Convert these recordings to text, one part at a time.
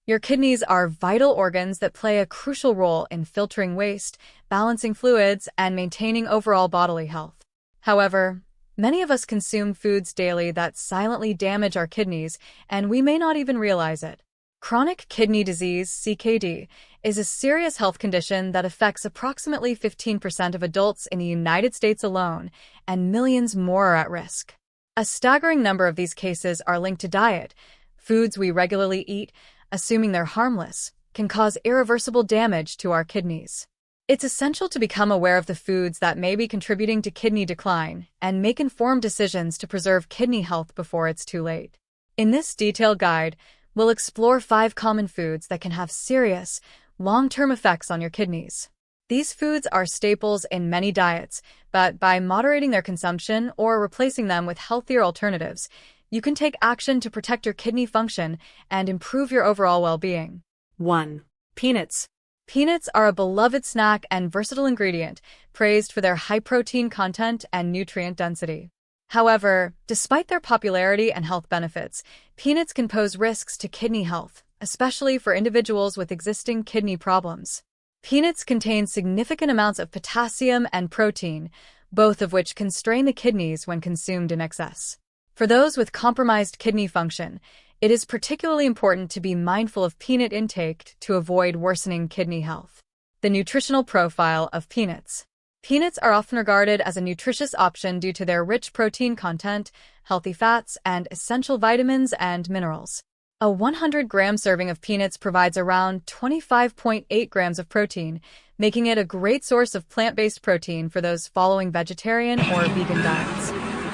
Your kidneys are vital organs that play a crucial role in filtering waste, balancing fluids, and maintaining overall bodily health. However, many of us consume foods daily that silently damage our kidneys, and we may not even realize it. Chronic kidney disease, CKD, is a serious health condition that affects approximately 15% of adults in the United States alone, and millions more are at risk. A staggering number of these cases are linked to diet. Foods we regularly eat, assuming they're harmless, can cause irreversible damage to our kidneys. It's essential to become aware of the foods that may be contributing to kidney decline and make informed decisions to preserve kidney health before it's too late. In this detailed guide, we'll explore 5 common foods that can have serious, long-term effects on your kidneys. These foods are staples in many diets, but by moderating their consumption or replacing them with healthier alternatives, you can take action to protect your kidney function and improve your overall well-being. 1. Peanuts. Peanuts are a beloved snack and versatile ingredient, praised for their high protein content and nutrient density. However, despite their popularity and health benefits, peanuts can pose risks to kidney health, especially for individuals with existing kidney problems. Peanuts contain significant amounts of potassium and protein, both of which can strain the kidneys when consumed in excess. For those with compromised kidney function, it is particularly important to be mindful of peanut intake to avoid worsening kidney health. The nutritional profile of peanuts. Peanuts are often regarded as a nutritious option due to their rich protein content, healthy fats, and essential vitamins and minerals. A 100-gram serving of peanuts provides around 25.8 grams of protein, making it a great source of plant-based protein for those following vegetarian or vegan diets.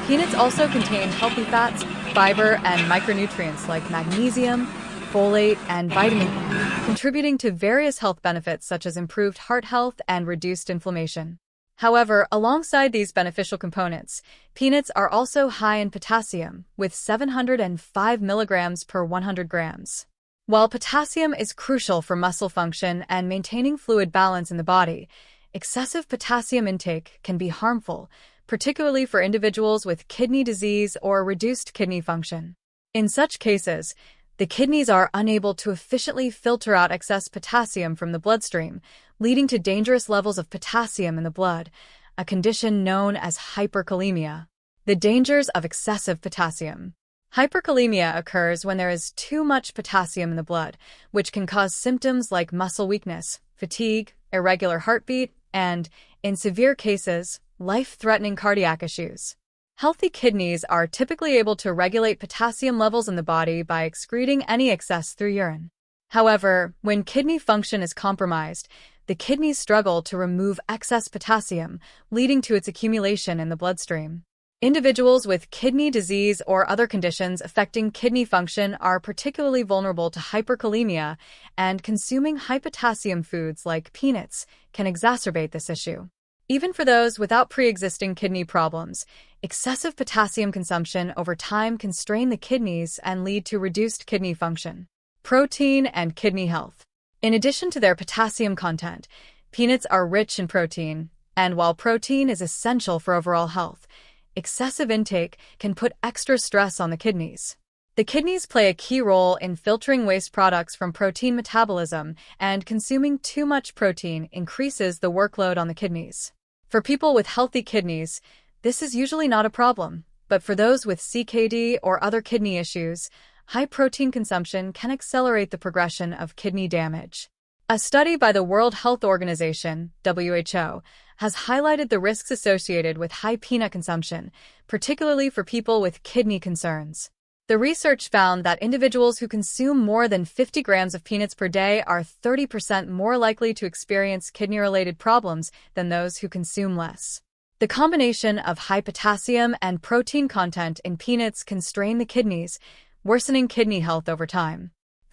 Peanuts also contain healthy fats, fiber, and micronutrients like magnesium, folate, and vitamin E, contributing to various health benefits such as improved heart health and reduced inflammation. However, alongside these beneficial components, peanuts are also high in potassium, with 705 milligrams per 100 grams. While potassium is crucial for muscle function and maintaining fluid balance in the body, excessive potassium intake can be harmful, particularly for individuals with kidney disease or reduced kidney function. In such cases, the kidneys are unable to efficiently filter out excess potassium from the bloodstream, leading to dangerous levels of potassium in the blood, a condition known as hyperkalemia. The dangers of excessive potassium. Hyperkalemia occurs when there is too much potassium in the blood, which can cause symptoms like muscle weakness, fatigue, irregular heartbeat, and, in severe cases, life-threatening cardiac issues. Healthy kidneys are typically able to regulate potassium levels in the body by excreting any excess through urine. However, when kidney function is compromised, the kidneys struggle to remove excess potassium, leading to its accumulation in the bloodstream. Individuals with kidney disease or other conditions affecting kidney function are particularly vulnerable to hyperkalemia, and consuming high potassium foods like peanuts can exacerbate this issue. Even for those without pre-existing kidney problems, excessive potassium consumption over time can strain the kidneys and lead to reduced kidney function. Protein and kidney health. In addition to their potassium content, peanuts are rich in protein, and while protein is essential for overall health, excessive intake can put extra stress on the kidneys. The kidneys play a key role in filtering waste products from protein metabolism, and consuming too much protein increases the workload on the kidneys. For people with healthy kidneys, this is usually not a problem, but for those with CKD or other kidney issues, high protein consumption can accelerate the progression of kidney damage. A study by the World Health Organization, WHO, has highlighted the risks associated with high peanut consumption, particularly for people with kidney concerns. The research found that individuals who consume more than 50 grams of peanuts per day are 30% more likely to experience kidney-related problems than those who consume less. The combination of high potassium and protein content in peanuts can strain the kidneys, worsening kidney health over time.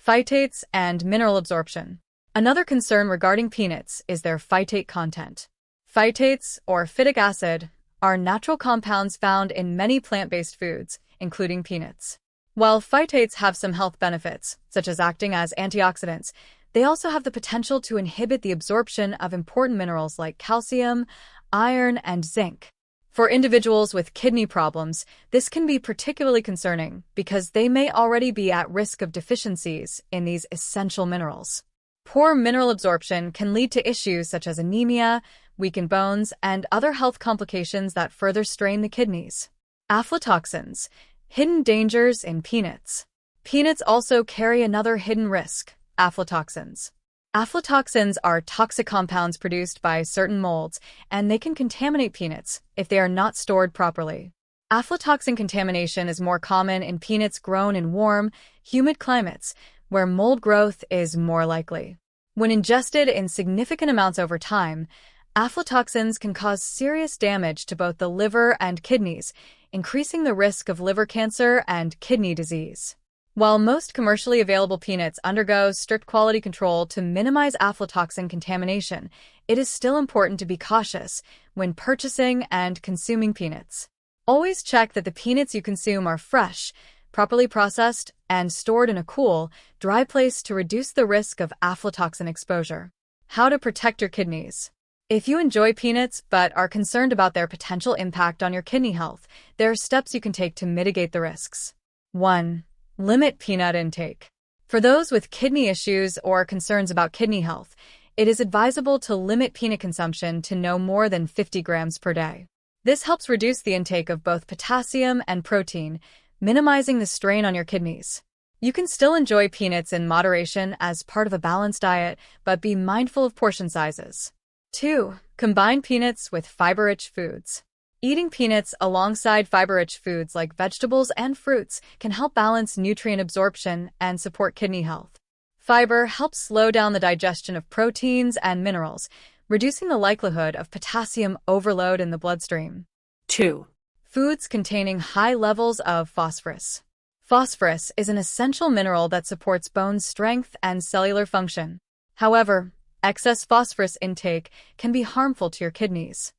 Phytates and mineral absorption. Another concern regarding peanuts is their phytate content. Phytates, or phytic acid, are natural compounds found in many plant-based foods, including peanuts. While phytates have some health benefits, such as acting as antioxidants, they also have the potential to inhibit the absorption of important minerals like calcium, iron, and zinc. For individuals with kidney problems, this can be particularly concerning because they may already be at risk of deficiencies in these essential minerals. Poor mineral absorption can lead to issues such as anemia, weakened bones, and other health complications that further strain the kidneys. Aflatoxins, hidden dangers in peanuts. Peanuts also carry another hidden risk, aflatoxins. Aflatoxins are toxic compounds produced by certain molds, and they can contaminate peanuts if they are not stored properly. Aflatoxin contamination is more common in peanuts grown in warm, humid climates, where mold growth is more likely. When ingested in significant amounts over time, aflatoxins can cause serious damage to both the liver and kidneys, increasing the risk of liver cancer and kidney disease. While most commercially available peanuts undergo strict quality control to minimize aflatoxin contamination, it is still important to be cautious when purchasing and consuming peanuts. Always check that the peanuts you consume are fresh, properly processed, and stored in a cool, dry place to reduce the risk of aflatoxin exposure. How to protect your kidneys. If you enjoy peanuts but are concerned about their potential impact on your kidney health, there are steps you can take to mitigate the risks. 1. Limit peanut intake. For those with kidney issues or concerns about kidney health, it is advisable to limit peanut consumption to no more than 50 grams per day. This helps reduce the intake of both potassium and protein, minimizing the strain on your kidneys. You can still enjoy peanuts in moderation as part of a balanced diet, but be mindful of portion sizes. 2. Combine peanuts with fiber-rich foods. Eating peanuts alongside fiber-rich foods like vegetables and fruits can help balance nutrient absorption and support kidney health. Fiber helps slow down the digestion of proteins and minerals, reducing the likelihood of potassium overload in the bloodstream. 2. Foods containing high levels of phosphorus. Phosphorus is an essential mineral that supports bone strength and cellular function. However, excess phosphorus intake can be harmful to your kidneys.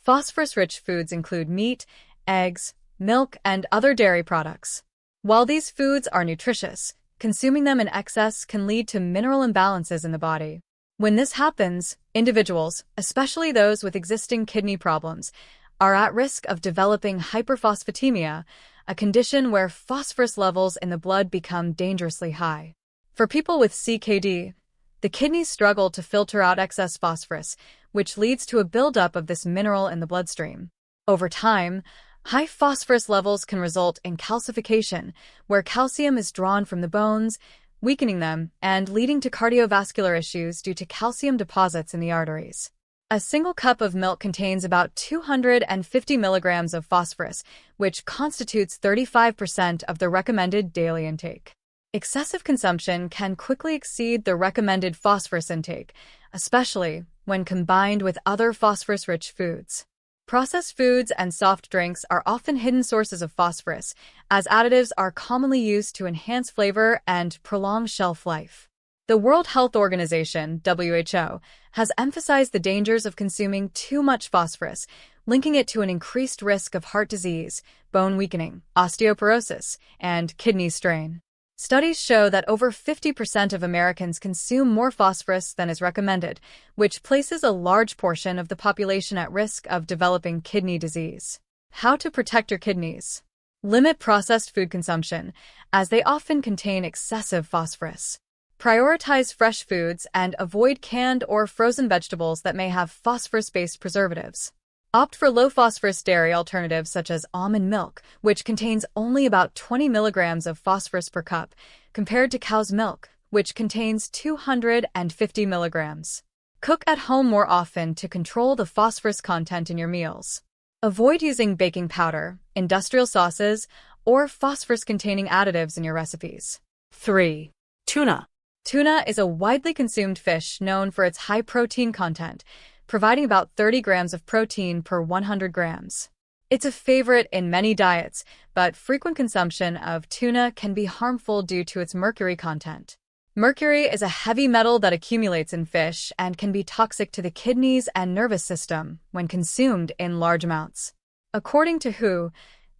Phosphorus-rich foods include meat, eggs, milk, and other dairy products. While these foods are nutritious, consuming them in excess can lead to mineral imbalances in the body. When this happens, individuals, especially those with existing kidney problems, are at risk of developing hyperphosphatemia, a condition where phosphorus levels in the blood become dangerously high. For people with CKD, the kidneys struggle to filter out excess phosphorus, which leads to a buildup of this mineral in the bloodstream. Over time, high phosphorus levels can result in calcification, where calcium is drawn from the bones, weakening them and leading to cardiovascular issues due to calcium deposits in the arteries. A single cup of milk contains about 250 milligrams of phosphorus, which constitutes 35% of the recommended daily intake. Excessive consumption can quickly exceed the recommended phosphorus intake, especially when combined with other phosphorus-rich foods. Processed foods and soft drinks are often hidden sources of phosphorus, as additives are commonly used to enhance flavor and prolong shelf life. The World Health Organization, WHO, has emphasized the dangers of consuming too much phosphorus, linking it to an increased risk of heart disease, bone weakening, osteoporosis, and kidney strain. Studies show that over 50% of Americans consume more phosphorus than is recommended, which places a large portion of the population at risk of developing kidney disease. How to protect your kidneys. Limit processed food consumption, as they often contain excessive phosphorus. Prioritize fresh foods and avoid canned or frozen vegetables that may have phosphorus-based preservatives. Opt for low-phosphorus dairy alternatives such as almond milk, which contains only about 20 milligrams of phosphorus per cup, compared to cow's milk, which contains 250 milligrams. Cook at home more often to control the phosphorus content in your meals. Avoid using baking powder, industrial sauces, or phosphorus-containing additives in your recipes. 3. Tuna. Tuna is a widely consumed fish known for its high protein content, providing about 30 grams of protein per 100 grams. It's a favorite in many diets, but frequent consumption of tuna can be harmful due to its mercury content. Mercury is a heavy metal that accumulates in fish and can be toxic to the kidneys and nervous system when consumed in large amounts. According to WHO,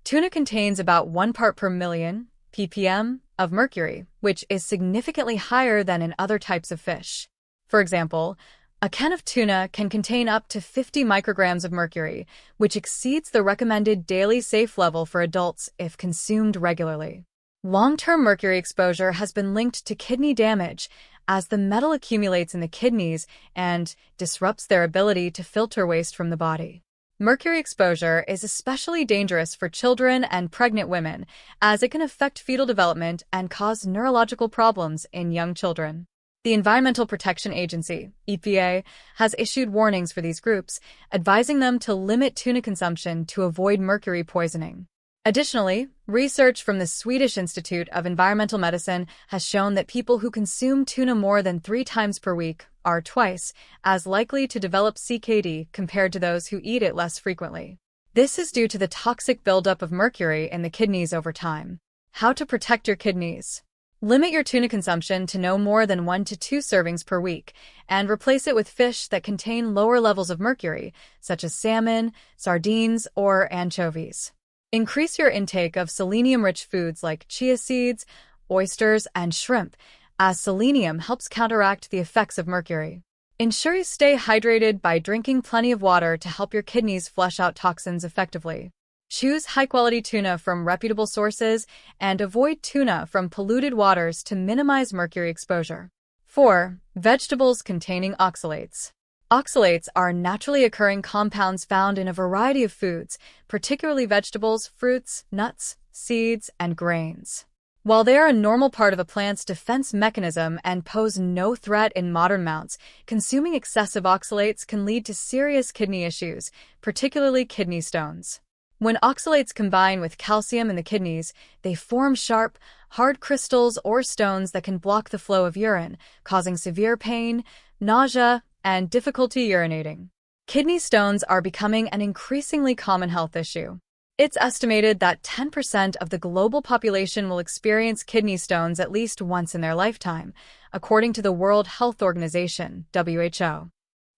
tuna contains about 1 part per million, ppm, of mercury, which is significantly higher than in other types of fish. For example, A can of tuna can contain up to 50 micrograms of mercury, which exceeds the recommended daily safe level for adults if consumed regularly. Long-term mercury exposure has been linked to kidney damage, as the metal accumulates in the kidneys and disrupts their ability to filter waste from the body. Mercury exposure is especially dangerous for children and pregnant women, as it can affect fetal development and cause neurological problems in young children. The Environmental Protection Agency, EPA, has issued warnings for these groups, advising them to limit tuna consumption to avoid mercury poisoning. Additionally, research from the Swedish Institute of Environmental Medicine has shown that people who consume tuna more than 3 times per week are twice as likely to develop CKD compared to those who eat it less frequently. This is due to the toxic buildup of mercury in the kidneys over time. How to protect your kidneys. Limit your tuna consumption to no more than 1 to 2 servings per week, and replace it with fish that contain lower levels of mercury, such as salmon, sardines, or anchovies. Increase your intake of selenium-rich foods like chia seeds, oysters, and shrimp, as selenium helps counteract the effects of mercury. Ensure you stay hydrated by drinking plenty of water to help your kidneys flush out toxins effectively. Choose high-quality tuna from reputable sources and avoid tuna from polluted waters to minimize mercury exposure. 4. Vegetables containing oxalates. Oxalates are naturally occurring compounds found in a variety of foods, particularly vegetables, fruits, nuts, seeds, and grains. While they are a normal part of a plant's defense mechanism and pose no threat in modern mounts, consuming excessive oxalates can lead to serious kidney issues, particularly kidney stones. When oxalates combine with calcium in the kidneys, they form sharp, hard crystals or stones that can block the flow of urine, causing severe pain, nausea, and difficulty urinating. Kidney stones are becoming an increasingly common health issue. It's estimated that 10% of the global population will experience kidney stones at least once in their lifetime, according to the World Health Organization, WHO.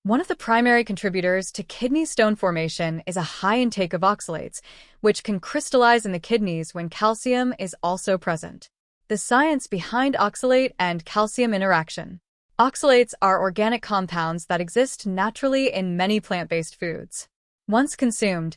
One of the primary contributors to kidney stone formation is a high intake of oxalates, which can crystallize in the kidneys when calcium is also present. The science behind oxalate and calcium interaction. Oxalates are organic compounds that exist naturally in many plant-based foods. Once consumed,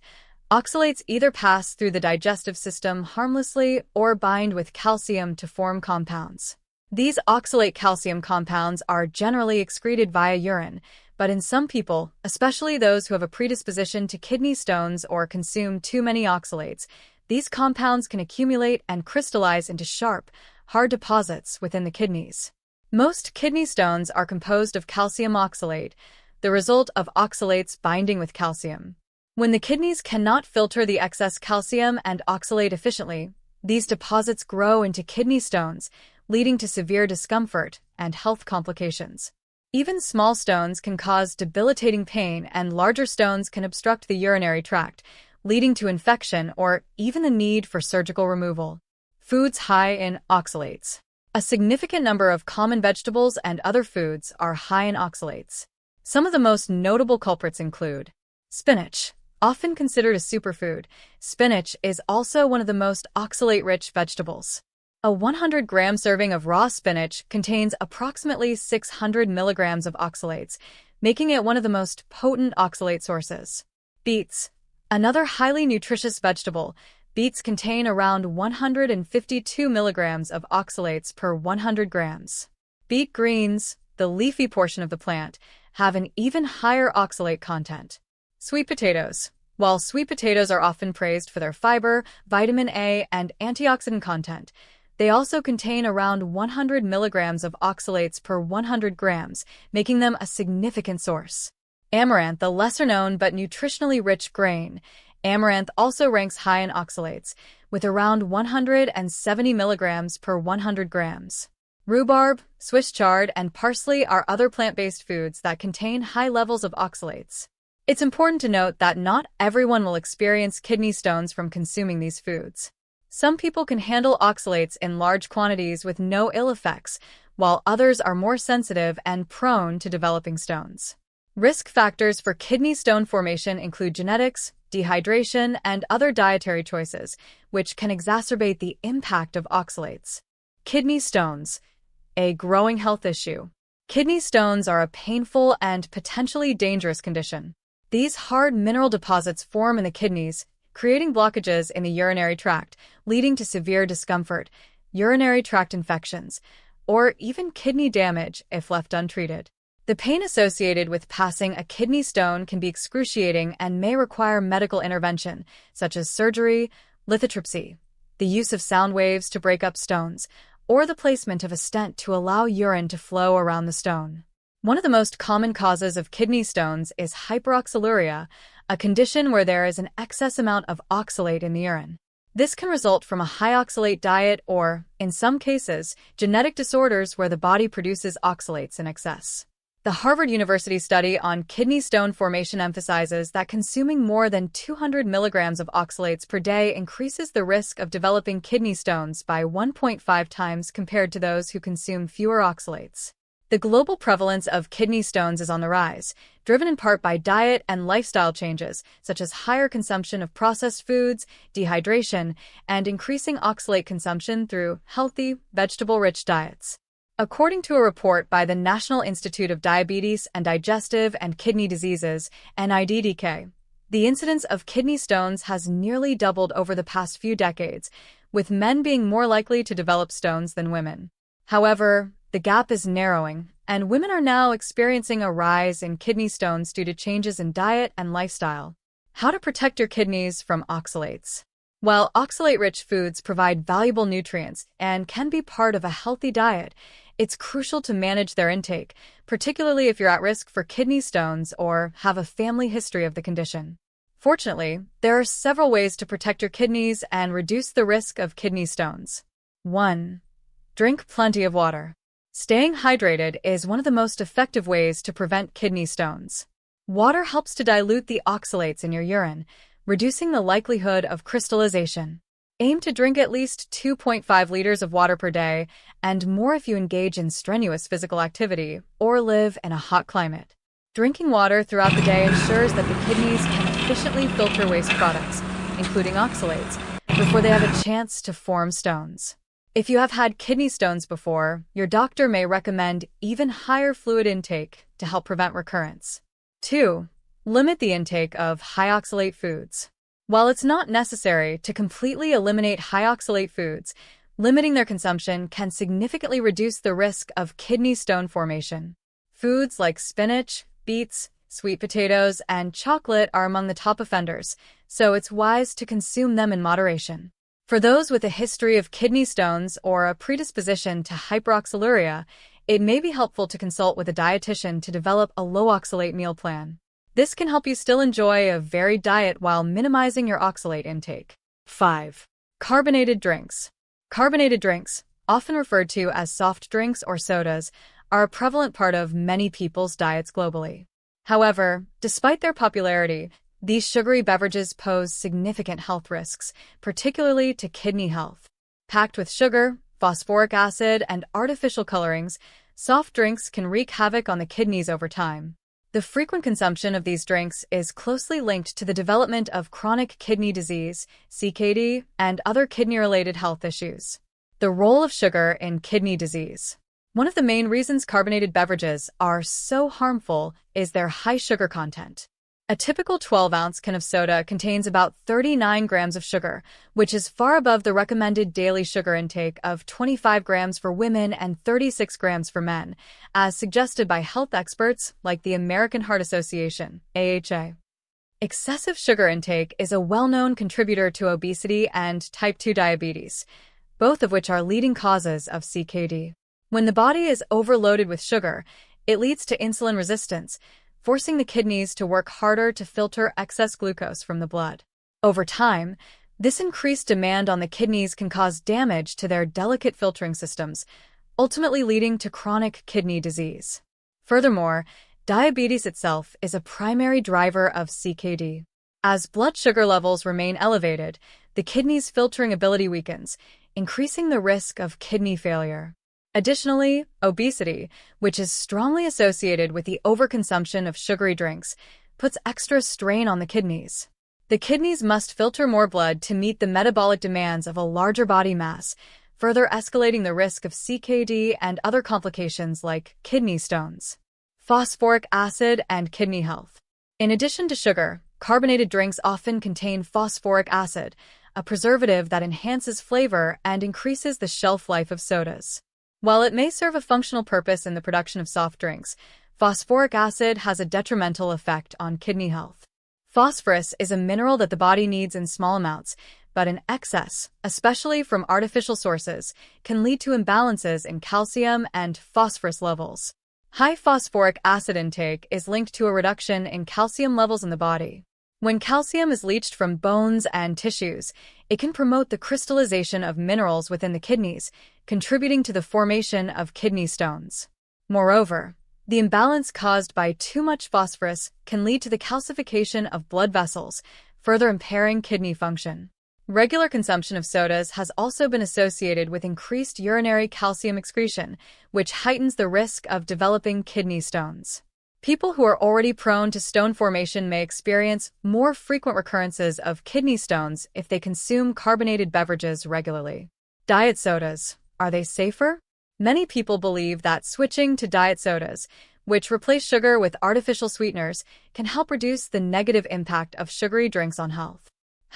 oxalates either pass through the digestive system harmlessly or bind with calcium to form compounds. These oxalate calcium compounds are generally excreted via urine, but in some people, especially those who have a predisposition to kidney stones or consume too many oxalates, these compounds can accumulate and crystallize into sharp, hard deposits within the kidneys. Most kidney stones are composed of calcium oxalate, the result of oxalates binding with calcium. When the kidneys cannot filter the excess calcium and oxalate efficiently, these deposits grow into kidney stones, leading to severe discomfort and health complications. Even small stones can cause debilitating pain, and larger stones can obstruct the urinary tract, leading to infection or even the need for surgical removal. Foods high in oxalates. A significant number of common vegetables and other foods are high in oxalates. Some of the most notable culprits include spinach. Often considered a superfood, spinach is also one of the most oxalate-rich vegetables. A 100-gram serving of raw spinach contains approximately 600 milligrams of oxalates, making it one of the most potent oxalate sources. Beets. Another highly nutritious vegetable, beets contain around 152 milligrams of oxalates per 100 grams. Beet greens, the leafy portion of the plant, have an even higher oxalate content. Sweet potatoes. While sweet potatoes are often praised for their fiber, vitamin A, and antioxidant content, they also contain around 100 milligrams of oxalates per 100 grams, making them a significant source. Amaranth, the lesser-known but nutritionally rich grain. Amaranth also ranks high in oxalates, with around 170 milligrams per 100 grams. Rhubarb, Swiss chard, and parsley are other plant-based foods that contain high levels of oxalates. It's important to note that not everyone will experience kidney stones from consuming these foods. Some people can handle oxalates in large quantities with no ill effects, while others are more sensitive and prone to developing stones. Risk factors for kidney stone formation include genetics, dehydration, and other dietary choices, which can exacerbate the impact of oxalates. Kidney stones, a growing health issue. Kidney stones are a painful and potentially dangerous condition. These hard mineral deposits form in the kidneys, creating blockages in the urinary tract, leading to severe discomfort, urinary tract infections, or even kidney damage if left untreated. The pain associated with passing a kidney stone can be excruciating and may require medical intervention, such as surgery, lithotripsy, the use of sound waves to break up stones, or the placement of a stent to allow urine to flow around the stone. One of the most common causes of kidney stones is hyperoxaluria, a condition where there is an excess amount of oxalate in the urine. This can result from a high oxalate diet or, in some cases, genetic disorders where the body produces oxalates in excess. The Harvard University study on kidney stone formation emphasizes that consuming more than 200 milligrams of oxalates per day increases the risk of developing kidney stones by 1.5 times compared to those who consume fewer oxalates. The global prevalence of kidney stones is on the rise, driven in part by diet and lifestyle changes, such as higher consumption of processed foods, dehydration, and increasing oxalate consumption through healthy, vegetable-rich diets. According to a report by the National Institute of Diabetes and Digestive and Kidney Diseases, NIDDK, the incidence of kidney stones has nearly doubled over the past few decades, with men being more likely to develop stones than women. However, the gap is narrowing, and women are now experiencing a rise in kidney stones due to changes in diet and lifestyle. How to protect your kidneys from oxalates. While oxalate-rich foods provide valuable nutrients and can be part of a healthy diet, it's crucial to manage their intake, particularly if you're at risk for kidney stones or have a family history of the condition. Fortunately, there are several ways to protect your kidneys and reduce the risk of kidney stones. 1. Drink plenty of water. Staying hydrated is one of the most effective ways to prevent kidney stones. Water helps to dilute the oxalates in your urine, reducing the likelihood of crystallization. Aim to drink at least 2.5 liters of water per day, and more if you engage in strenuous physical activity or live in a hot climate. Drinking water throughout the day ensures that the kidneys can efficiently filter waste products, including oxalates, before they have a chance to form stones. If you have had kidney stones before, your doctor may recommend even higher fluid intake to help prevent recurrence. 2. Limit the intake of high oxalate foods. While it's not necessary to completely eliminate high oxalate foods, limiting their consumption can significantly reduce the risk of kidney stone formation. Foods like spinach, beets, sweet potatoes, and chocolate are among the top offenders, so it's wise to consume them in moderation. For those with a history of kidney stones or a predisposition to hyperoxaluria, it may be helpful to consult with a dietitian to develop a low-oxalate meal plan. This can help you still enjoy a varied diet while minimizing your oxalate intake. 5. Carbonated drinks. Carbonated drinks, often referred to as soft drinks or sodas, are a prevalent part of many people's diets globally. However, despite their popularity, these sugary beverages pose significant health risks, particularly to kidney health. Packed with sugar, phosphoric acid, and artificial colorings, soft drinks can wreak havoc on the kidneys over time. The frequent consumption of these drinks is closely linked to the development of chronic kidney disease, CKD, and other kidney-related health issues. The role of sugar in kidney disease. One of the main reasons carbonated beverages are so harmful is their high sugar content. A typical 12-ounce can of soda contains about 39 grams of sugar, which is far above the recommended daily sugar intake of 25 grams for women and 36 grams for men, as suggested by health experts like the American Heart Association, AHA. Excessive sugar intake is a well-known contributor to obesity and type 2 diabetes, both of which are leading causes of CKD. When the body is overloaded with sugar, it leads to insulin resistance, forcing the kidneys to work harder to filter excess glucose from the blood. Over time, this increased demand on the kidneys can cause damage to their delicate filtering systems, ultimately leading to chronic kidney disease. Furthermore, diabetes itself is a primary driver of CKD. As blood sugar levels remain elevated, the kidney's filtering ability weakens, increasing the risk of kidney failure. Additionally, obesity, which is strongly associated with the overconsumption of sugary drinks, puts extra strain on the kidneys. The kidneys must filter more blood to meet the metabolic demands of a larger body mass, further escalating the risk of CKD and other complications like kidney stones. Phosphoric acid and kidney health. In addition to sugar, carbonated drinks often contain phosphoric acid, a preservative that enhances flavor and increases the shelf life of sodas. While it may serve a functional purpose in the production of soft drinks, phosphoric acid has a detrimental effect on kidney health. Phosphorus is a mineral that the body needs in small amounts, but in excess, especially from artificial sources, can lead to imbalances in calcium and phosphorus levels. High phosphoric acid intake is linked to a reduction in calcium levels in the body. When calcium is leached from bones and tissues, it can promote the crystallization of minerals within the kidneys, contributing to the formation of kidney stones. Moreover, the imbalance caused by too much phosphorus can lead to the calcification of blood vessels, further impairing kidney function. Regular consumption of sodas has also been associated with increased urinary calcium excretion, which heightens the risk of developing kidney stones. People who are already prone to stone formation may experience more frequent recurrences of kidney stones if they consume carbonated beverages regularly. Diet sodas, are they safer? Many people believe that switching to diet sodas, which replace sugar with artificial sweeteners, can help reduce the negative impact of sugary drinks on health.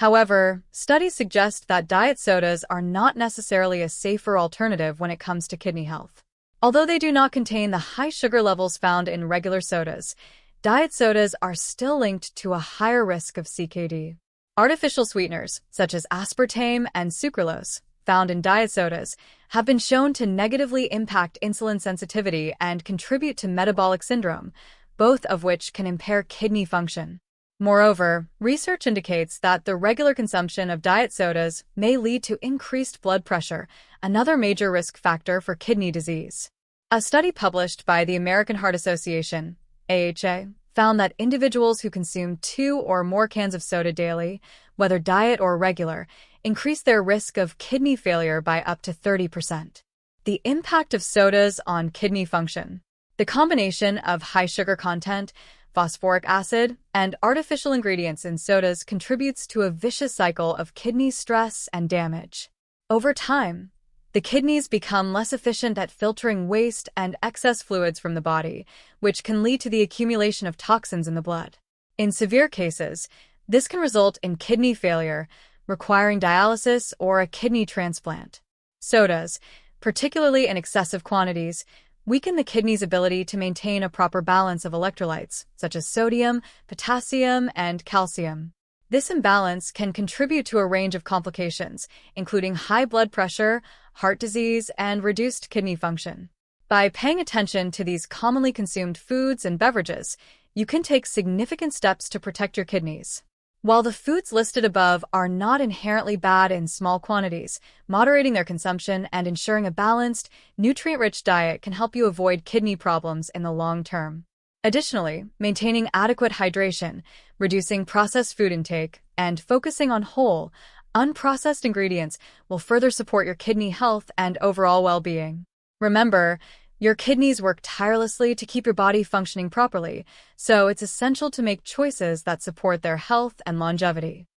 However, studies suggest that diet sodas are not necessarily a safer alternative when it comes to kidney health. Although they do not contain the high sugar levels found in regular sodas, diet sodas are still linked to a higher risk of CKD. Artificial sweeteners, such as aspartame and sucralose, found in diet sodas, have been shown to negatively impact insulin sensitivity and contribute to metabolic syndrome, both of which can impair kidney function. Moreover, research indicates that the regular consumption of diet sodas may lead to increased blood pressure, another major risk factor for kidney disease. A study published by the American Heart Association, AHA, found that individuals who consume 2 or more cans of soda daily, whether diet or regular, increase their risk of kidney failure by up to 30%. The impact of sodas on kidney function. The combination of high sugar content, phosphoric acid, and artificial ingredients in sodas contributes to a vicious cycle of kidney stress and damage. Over time, the kidneys become less efficient at filtering waste and excess fluids from the body, which can lead to the accumulation of toxins in the blood. In severe cases, this can result in kidney failure, requiring dialysis or a kidney transplant. Sodas, particularly in excessive quantities, weaken the kidney's ability to maintain a proper balance of electrolytes, such as sodium, potassium, and calcium. This imbalance can contribute to a range of complications, including high blood pressure, heart disease, and reduced kidney function. By paying attention to these commonly consumed foods and beverages, you can take significant steps to protect your kidneys. While the foods listed above are not inherently bad in small quantities, moderating their consumption and ensuring a balanced, nutrient-rich diet can help you avoid kidney problems in the long term. Additionally, maintaining adequate hydration, reducing processed food intake, and focusing on whole, unprocessed ingredients will further support your kidney health and overall well-being. Remember, your kidneys work tirelessly to keep your body functioning properly, so it's essential to make choices that support their health and longevity.